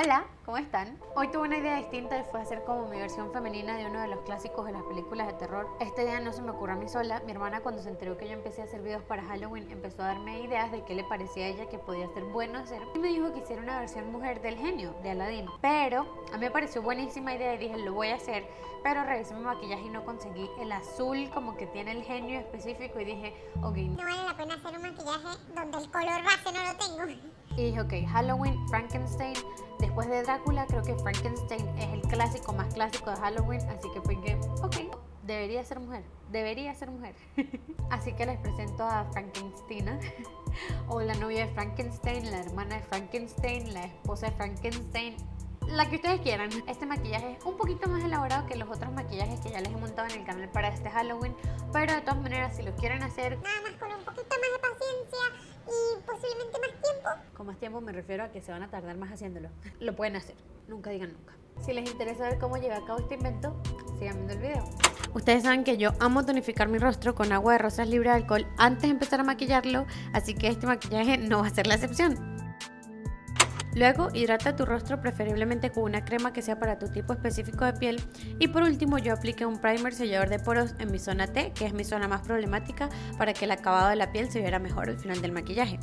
Hola, ¿cómo están? Hoy tuve una idea distinta y fue hacer como mi versión femenina de uno de los clásicos de las películas de terror. Esta idea no se me ocurrió a mí sola. Mi hermana, cuando se enteró que yo empecé a hacer videos para Halloween, empezó a darme ideas de qué le parecía a ella que podía ser bueno hacer, y me dijo que hiciera una versión mujer del genio de Aladdin. Pero a mí me pareció buenísima idea y dije, lo voy a hacer. Pero revisé mi maquillaje y no conseguí el azul como que tiene el genio específico y dije, ok, no vale la pena hacer un maquillaje donde el color base no lo tengo. Y dije, ok, Halloween, Frankenstein. Después de Drácula, creo que Frankenstein es el clásico más clásico de Halloween. Así que pensé, ok, debería ser mujer. Así que les presento a Frankenstein, o la novia de Frankenstein, la hermana de Frankenstein, la esposa de Frankenstein, la que ustedes quieran. Este maquillaje es un poquito más elaborado que los otros maquillajes que ya les he montado en el canal para este Halloween. Pero de todas maneras, si lo quieren hacer, nada más con un poquito más de paciencia y posiblemente más tiempo. con más tiempo me refiero a que se van a tardar más haciéndolo. Lo pueden hacer, nunca digan nunca. Si les interesa ver cómo llevé a cabo este invento, sigan viendo el video. Ustedes saben que yo amo tonificar mi rostro con agua de rosas libre de alcohol antes de empezar a maquillarlo, así que este maquillaje no va a ser la excepción. Luego, hidrata tu rostro preferiblemente con una crema que sea para tu tipo específico de piel. Y por último, yo apliqué un primer sellador de poros en mi zona T, que es mi zona más problemática, para que el acabado de la piel se viera mejor al final del maquillaje.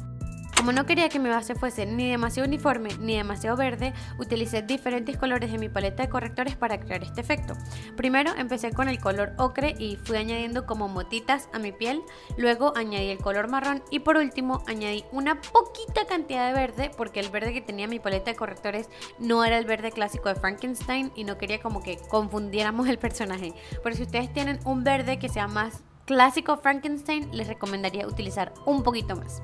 Como no quería que mi base fuese ni demasiado uniforme ni demasiado verde, utilicé diferentes colores de mi paleta de correctores para crear este efecto. Primero empecé con el color ocre y fui añadiendo como motitas a mi piel, luego añadí el color marrón y por último añadí una poquita cantidad de verde, porque el verde que tenía mi paleta de correctores no era el verde clásico de Frankenstein y no quería como que confundiéramos el personaje. Pero si ustedes tienen un verde que sea más clásico Frankenstein, les recomendaría utilizar un poquito más.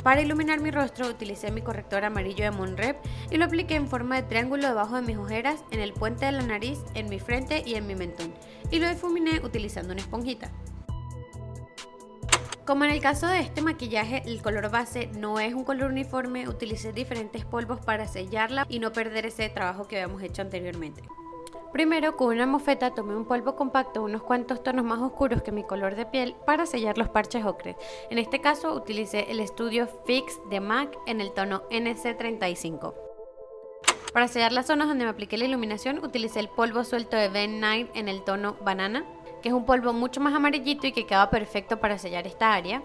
Para iluminar mi rostro utilicé mi corrector amarillo de Monrep y lo apliqué en forma de triángulo debajo de mis ojeras, en el puente de la nariz, en mi frente y en mi mentón, y lo difuminé utilizando una esponjita. Como en el caso de este maquillaje, el color base no es un color uniforme, utilicé diferentes polvos para sellarla y no perder ese trabajo que habíamos hecho anteriormente. Primero, con una mofeta tomé un polvo compacto unos cuantos tonos más oscuros que mi color de piel para sellar los parches ocre. En este caso utilicé el Studio Fix de MAC en el tono NC35. Para sellar las zonas donde me apliqué la iluminación utilicé el polvo suelto de Ben Nye en el tono Banana, que es un polvo mucho más amarillito y que queda perfecto para sellar esta área.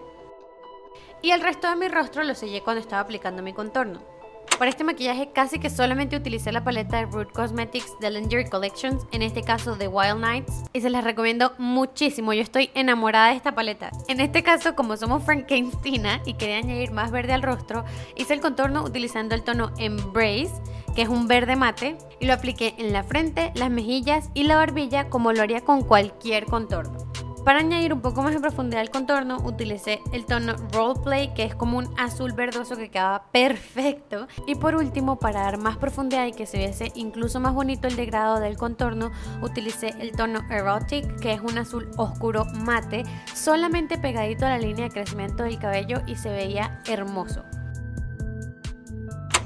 Y el resto de mi rostro lo sellé cuando estaba aplicando mi contorno. Para este maquillaje casi que solamente utilicé la paleta de Root Cosmetics de Lingerie Collections, en este caso de Wild Nights, y se las recomiendo muchísimo. Yo estoy enamorada de esta paleta. En este caso, como somos Frankenstein y quería añadir más verde al rostro, hice el contorno utilizando el tono Embrace, que es un verde mate, y lo apliqué en la frente, las mejillas y la barbilla como lo haría con cualquier contorno. Para añadir un poco más de profundidad al contorno, utilicé el tono Roleplay, que es como un azul verdoso que quedaba perfecto. Y por último, para dar más profundidad y que se viese incluso más bonito el degradado del contorno, utilicé el tono Erotic, que es un azul oscuro mate, solamente pegadito a la línea de crecimiento del cabello y se veía hermoso.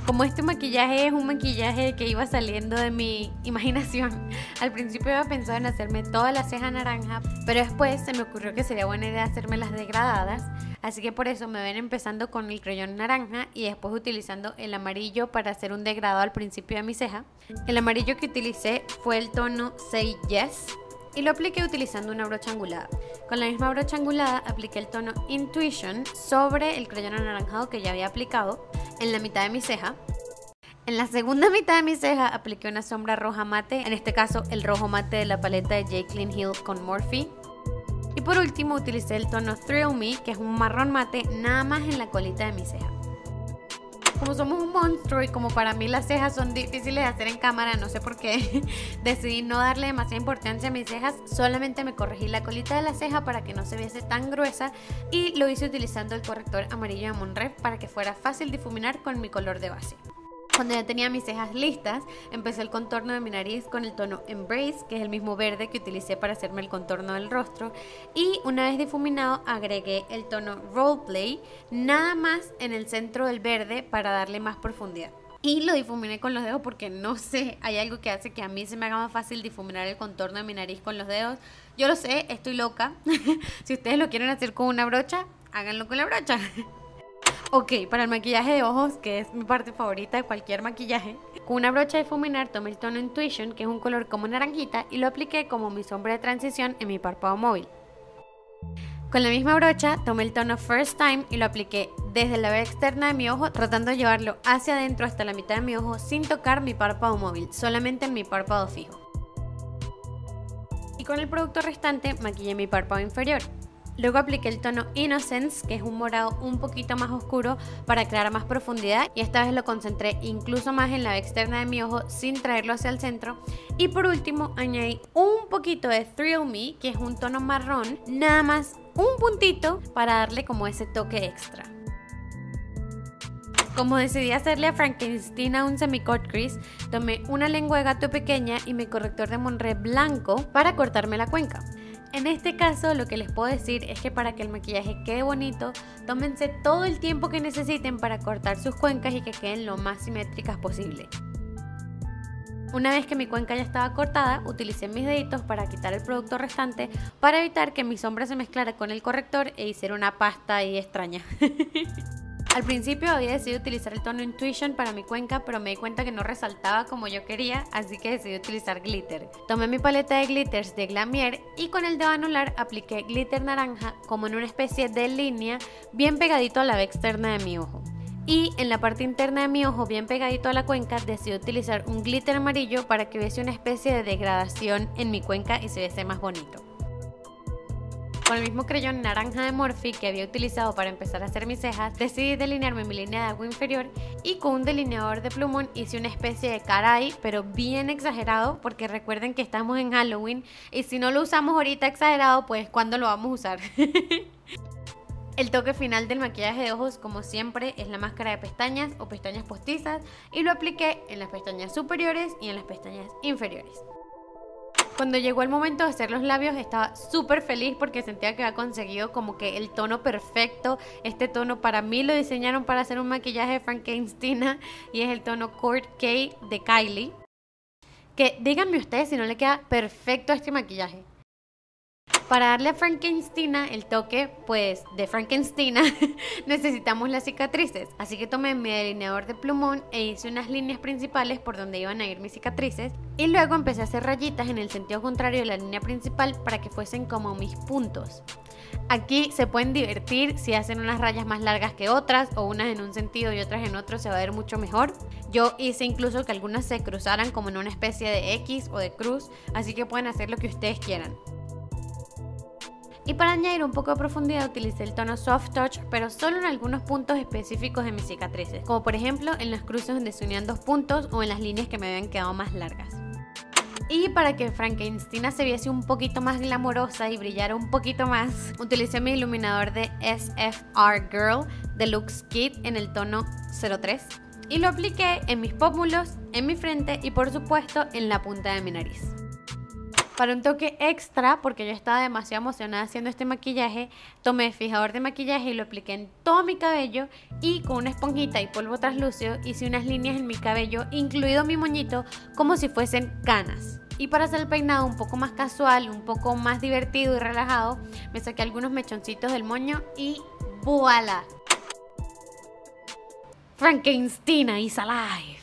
Como este maquillaje es un maquillaje que iba saliendo de mi imaginación, al principio había pensado en hacerme toda la ceja naranja, pero después se me ocurrió que sería buena idea hacerme las degradadas, así que por eso me ven empezando con el crayón naranja y después utilizando el amarillo para hacer un degradado al principio de mi ceja. El amarillo que utilicé fue el tono Say Yes y lo apliqué utilizando una brocha angulada. Con la misma brocha angulada apliqué el tono Intuition sobre el crayón anaranjado que ya había aplicado en la mitad de mi ceja. En la segunda mitad de mi ceja apliqué una sombra roja mate, en este caso el rojo mate de la paleta de Jaclyn Hill con Morphe. Y por último utilicé el tono Thrill Me, que es un marrón mate nada más en la colita de mi ceja. Como somos un monstruo y como para mí las cejas son difíciles de hacer en cámara, no sé por qué, decidí no darle demasiada importancia a mis cejas, solamente me corregí la colita de la ceja para que no se viese tan gruesa y lo hice utilizando el corrector amarillo de Monrep para que fuera fácil difuminar con mi color de base. Cuando ya tenía mis cejas listas, empecé el contorno de mi nariz con el tono Embrace, que es el mismo verde que utilicé para hacerme el contorno del rostro. Y una vez difuminado, agregué el tono Roleplay, nada más en el centro del verde para darle más profundidad. Y lo difuminé con los dedos porque no sé, hay algo que hace que a mí se me haga más fácil difuminar el contorno de mi nariz con los dedos. Yo lo sé, estoy loca. Si ustedes lo quieren hacer con una brocha, háganlo con la brocha. Ok, para el maquillaje de ojos, que es mi parte favorita de cualquier maquillaje, con una brocha de difuminar tomé el tono Intuition, que es un color como naranjita, y lo apliqué como mi sombra de transición en mi párpado móvil. Con la misma brocha tomé el tono First Time y lo apliqué desde la vena externa de mi ojo, tratando de llevarlo hacia adentro hasta la mitad de mi ojo sin tocar mi párpado móvil, solamente en mi párpado fijo. Y con el producto restante maquillé mi párpado inferior. Luego apliqué el tono Innocence, que es un morado un poquito más oscuro para crear más profundidad, y esta vez lo concentré incluso más en la vena externa de mi ojo sin traerlo hacia el centro. Y por último añadí un poquito de Thrill Me, que es un tono marrón, nada más un puntito para darle como ese toque extra. Como decidí hacerle a Frankenstein un semi-cut crease, tomé una lengua de gato pequeña y mi corrector de Monré blanco para cortarme la cuenca. En este caso lo que les puedo decir es que para que el maquillaje quede bonito, tómense todo el tiempo que necesiten para cortar sus cuencas y que queden lo más simétricas posible. Una vez que mi cuenca ya estaba cortada, utilicé mis deditos para quitar el producto restante para evitar que mi sombra se mezclara con el corrector e hiciera una pasta ahí extraña. Al principio había decidido utilizar el tono Intuition para mi cuenca, pero me di cuenta que no resaltaba como yo quería, así que decidí utilizar glitter. Tomé mi paleta de glitters de Glamier y con el dedo anular apliqué glitter naranja como en una especie de línea bien pegadito a la vena externa de mi ojo. Y en la parte interna de mi ojo, bien pegadito a la cuenca, decidí utilizar un glitter amarillo para que hubiese una especie de degradación en mi cuenca y se viese más bonito. Con el mismo crayón naranja de Morphe que había utilizado para empezar a hacer mis cejas, decidí delinearme mi línea de agua inferior y con un delineador de plumón hice una especie de caray, pero bien exagerado, porque recuerden que estamos en Halloween y si no lo usamos ahorita exagerado, pues ¿cuándo lo vamos a usar? El toque final del maquillaje de ojos, como siempre, es la máscara de pestañas o pestañas postizas y lo apliqué en las pestañas superiores y en las pestañas inferiores. Cuando llegó el momento de hacer los labios estaba súper feliz porque sentía que había conseguido como que el tono perfecto. Este tono para mí lo diseñaron para hacer un maquillaje de Frankenstein y es el tono Court K de Kylie. Que díganme ustedes si no le queda perfecto este maquillaje. Para darle a Frankenstein el toque, pues, de Frankenstein, necesitamos las cicatrices. Así que tomé mi delineador de plumón e hice unas líneas principales por donde iban a ir mis cicatrices. Y luego empecé a hacer rayitas en el sentido contrario de la línea principal para que fuesen como mis puntos. Aquí se pueden divertir si hacen unas rayas más largas que otras o unas en un sentido y otras en otro, se va a ver mucho mejor. Yo hice incluso que algunas se cruzaran como en una especie de X o de cruz, así que pueden hacer lo que ustedes quieran. Y para añadir un poco de profundidad utilicé el tono Soft Touch, pero solo en algunos puntos específicos de mis cicatrices, como por ejemplo en las cruces donde se unían dos puntos o en las líneas que me habían quedado más largas. Y para que Frankenstein se viese un poquito más glamorosa y brillara un poquito más, utilicé mi iluminador de SFR Girl Deluxe Kit en el tono 03 y lo apliqué en mis pómulos, en mi frente y por supuesto en la punta de mi nariz. Para un toque extra, porque yo estaba demasiado emocionada haciendo este maquillaje, tomé fijador de maquillaje y lo apliqué en todo mi cabello y con una esponjita y polvo translúcido hice unas líneas en mi cabello, incluido mi moñito, como si fuesen canas. Y para hacer el peinado un poco más casual, un poco más divertido y relajado, me saqué algunos mechoncitos del moño y ¡voilá! Frankenstein is alive.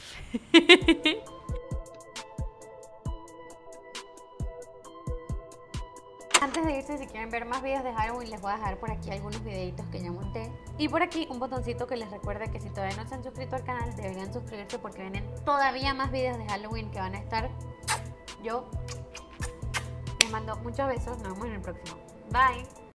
Antes de irse, si quieren ver más videos de Halloween, les voy a dejar por aquí algunos videitos que ya monté. Y por aquí un botoncito que les recuerda que si todavía no se han suscrito al canal, deberían suscribirse porque vienen todavía más videos de Halloween que van a estar. Yo les mando muchos besos, nos vemos en el próximo. Bye.